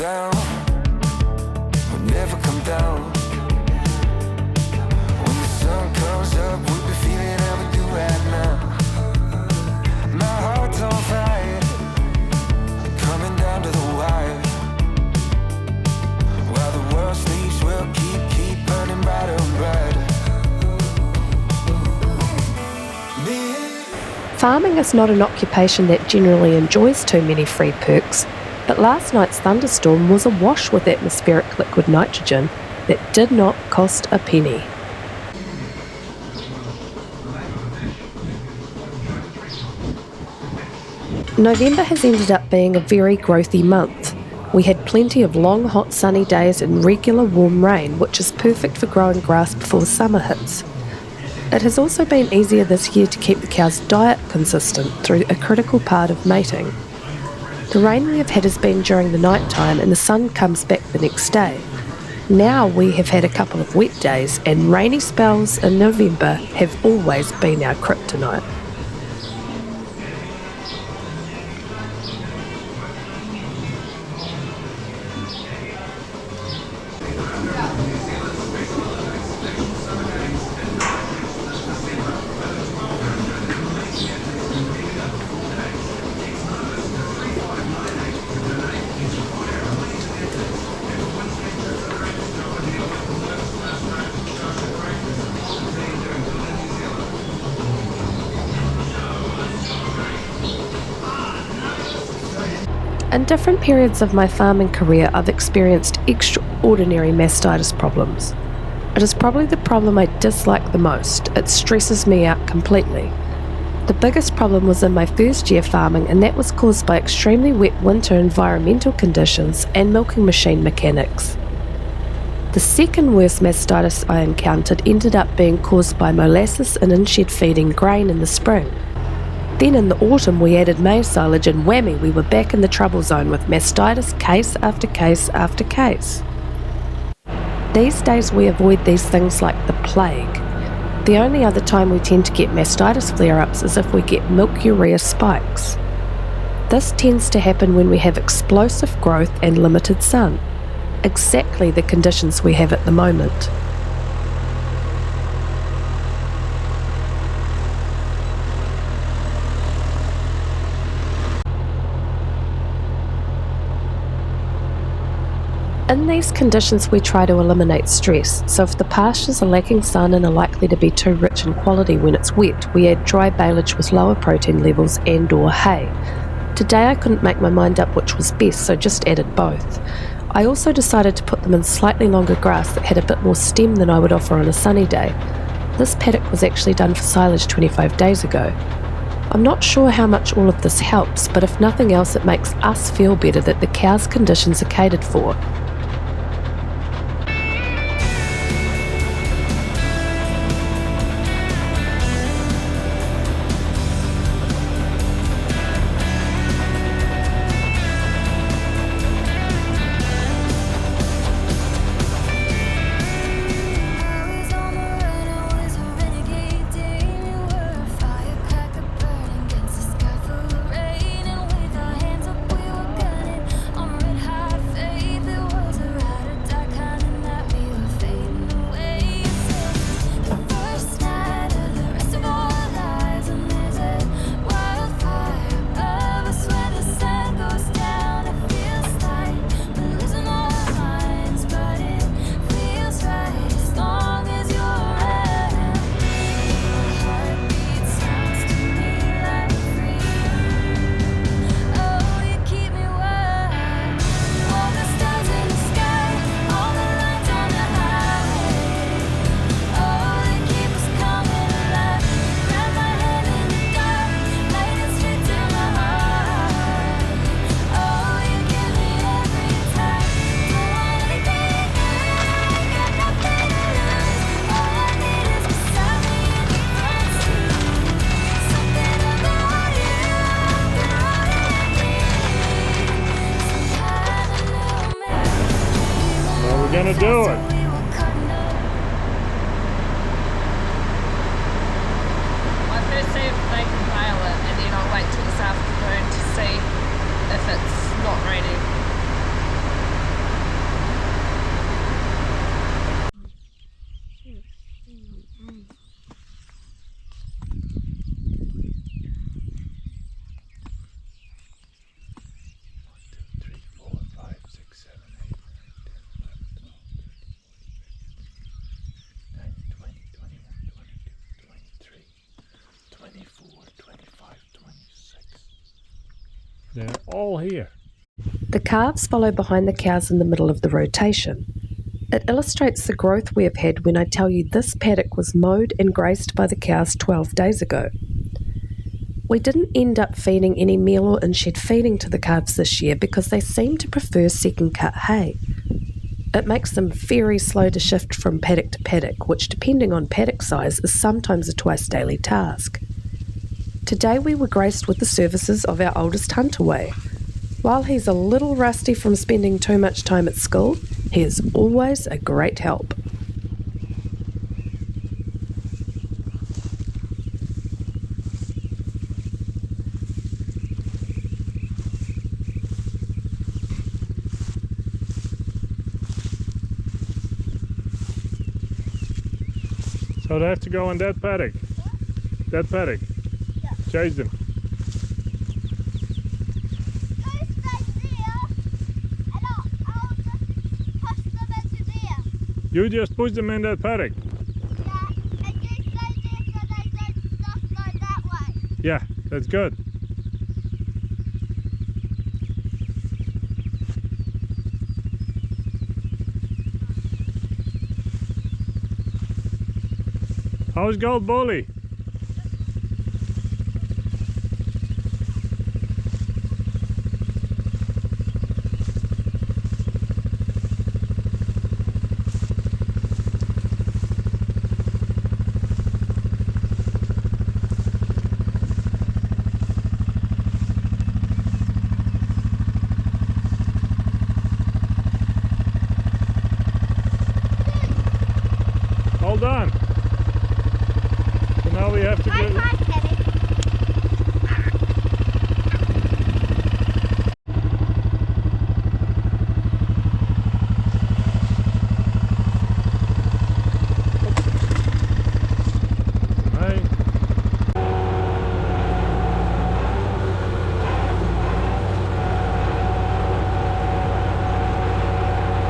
down, will never come down. When the sun comes up, we'll be feeling how we do right now. My heart's on fire, coming down to the wire. While the world sleeps, we'll keep burning brighter and brighter. Farming is not an occupation that generally enjoys too many free perks, but last night's thunderstorm was awash with atmospheric liquid nitrogen that did not cost a penny. November has ended up being a very growthy month. We had plenty of long, hot, sunny days and regular warm rain, which is perfect for growing grass before summer hits. It has also been easier this year to keep the cow's diet consistent through a critical part of mating. The rain we have had has been during the night time and the sun comes back the next day. Now we have had a couple of wet days and rainy spells in November have always been our kryptonite. In different periods of my farming career, I've experienced extraordinary mastitis problems. It is probably the problem I dislike the most. It stresses me out completely. The biggest problem was in my first year farming, and that was caused by extremely wet winter environmental conditions and milking machine mechanics. The second worst mastitis I encountered ended up being caused by molasses and in-shed feeding grain in the spring. Then in the autumn we added maize silage and whammy, we were back in the trouble zone with mastitis case after case after case. These days we avoid these things like the plague. The only other time we tend to get mastitis flare-ups is if we get milk urea spikes. This tends to happen when we have explosive growth and limited sun. Exactly the conditions we have at the moment. In these conditions we try to eliminate stress, so if the pastures are lacking sun and are likely to be too rich in quality when it's wet, we add dry baleage with lower protein levels and/or hay. Today I couldn't make my mind up which was best, so just added both. I also decided to put them in slightly longer grass that had a bit more stem than I would offer on a sunny day. This paddock was actually done for silage 25 days ago. I'm not sure how much all of this helps, but if nothing else it makes us feel better that the cow's conditions are catered for. Gonna do it. I first see if they can bail it, and then I'll wait till this afternoon to see if it's not raining. All here. The calves follow behind the cows in the middle of the rotation. It illustrates the growth we have had when I tell you this paddock was mowed and grazed by the cows 12 days ago. We didn't end up feeding any meal or in-shed feeding to the calves this year because they seem to prefer second-cut hay. It makes them very slow to shift from paddock to paddock, which, depending on paddock size, is sometimes a twice-daily task. Today we were graced with the services of our oldest Huntaway. While he's a little rusty from spending too much time at school, he is always a great help. So they have to go in that paddock. That paddock. Yeah. Chase them. You just push them in that paddock. Yeah, that's good. How's Gold Bully? Hold on. So now we have to go.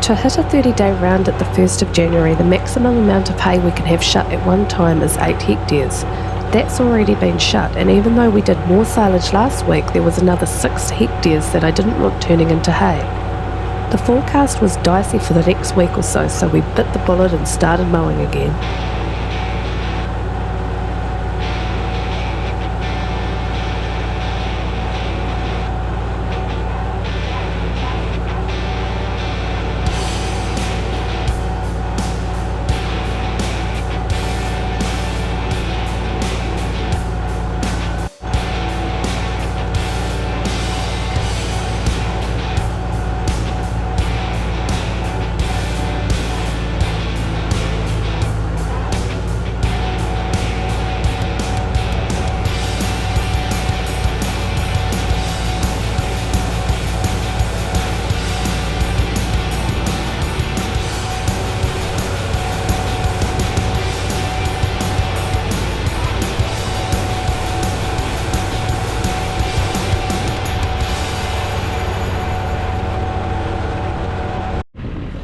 To hit a 30-day round at the 1st of January, the maximum amount of hay we can have shut at one time is 8 hectares. That's already been shut, and even though we did more silage last week, there was another 6 hectares that I didn't want turning into hay. The forecast was dicey for the next week or so, so we bit the bullet and started mowing again.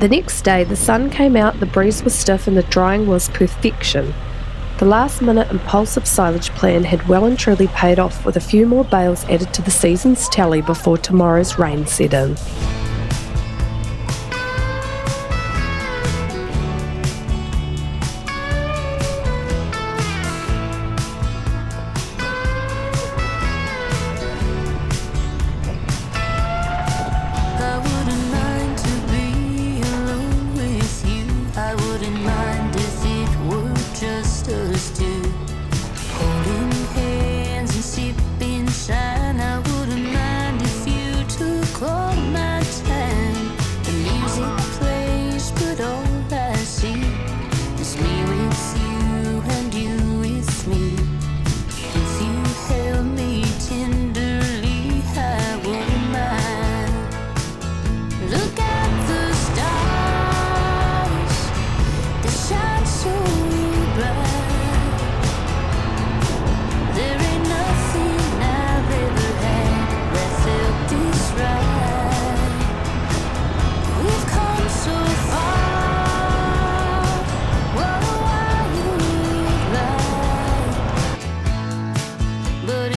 The next day, the sun came out, the breeze was stiff, and the drying was perfection. The last-minute impulsive silage plan had well and truly paid off, with a few more bales added to the season's tally before tomorrow's rain set in.